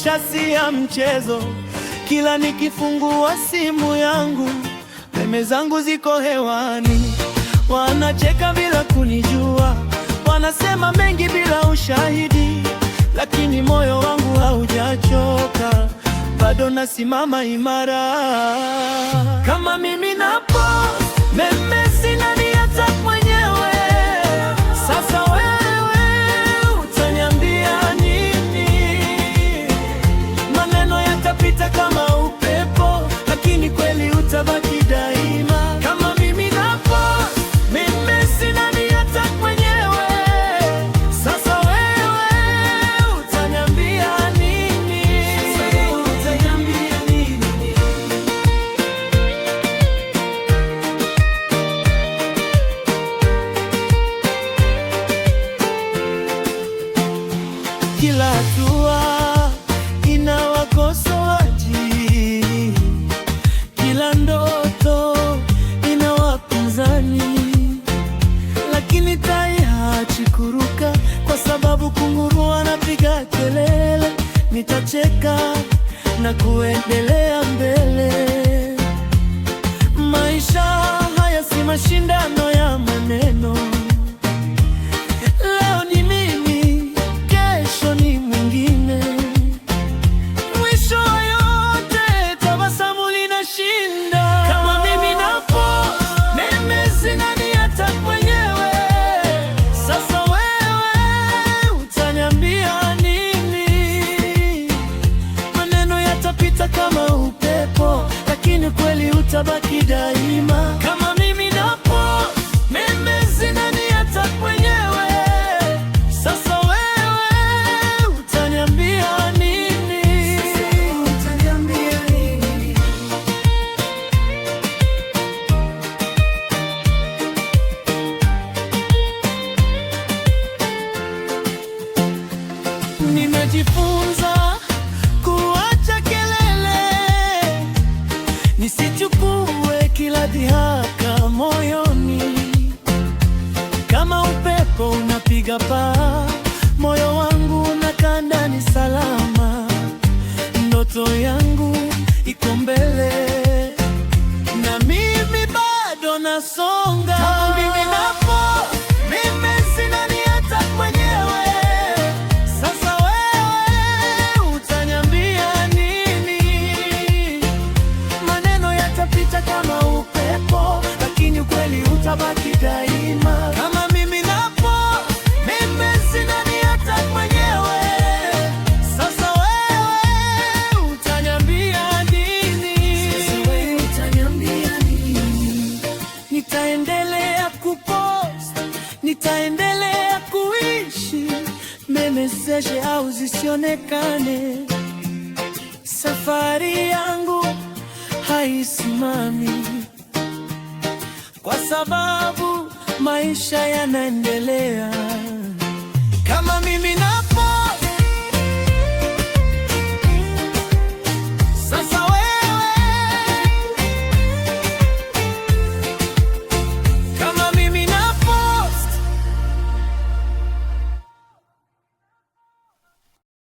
maisha si ya mchezo. Kila nikifungua simu yangu, meme zangu ziko hewani. Wanacheka bila kunijua, wanasema mengi bila ushahidi, lakini moyo wangu haujachoka, bado nasimama imara. Kama mimi na post meme, sina niata mwenyewe. Sasa wewe utaniambia nini? Maneno yatapita kama upepo, lakini kweli utabaki daima. Kama mimi na post meme, sina niata mwenyewe. Sasa wewe utaniambia nini? Utaniambia nini? Kila hatua ina wakosoaji, kila ndoto ina wapinzani, lakini tai haachi kuruka, kwa sababu kunguru anapiga kelele. Nitacheka na kuendelea mbele. Maisha haya si mashindano ya maneno. Leo ni mimi, kesho ni mwingine. Mwisho yote tabasamu linashinda. Kama mimi na post meme, sina niata mwenyewe. Sasa wewe utaniambia nini? Maneno yatapita kama upepo, lakini kweli utabaki daima. Kama mimi na post meme, sina niata mwenyewe. Sasa wewe utaniambia nini? Utaniambia nini? Nimejifunza kuacha kelele, nisichukue kila dhihaka moyoni. Kama upepo unapiga paa, moyo wangu unakaa ndani salama. Ndoto yangu iko mbele, na mimi bado nasonga. Kama mimi na post meme, sina niata mwenyewe. Sasa wewe utaniambia nini? Maneno yatapita kama upepo, lakini ukweli utabaki daima. Kama mimi na post meme, sina niata mwenyewe. Sasa wewe utaniambia nini? Sasa wewe utaniambia nini? Nitaendelea kupost, nitaendelea kuishi, meme zishe au zisionekane. Safari yangu haisimami, kwa sababu maisha yanaendelea.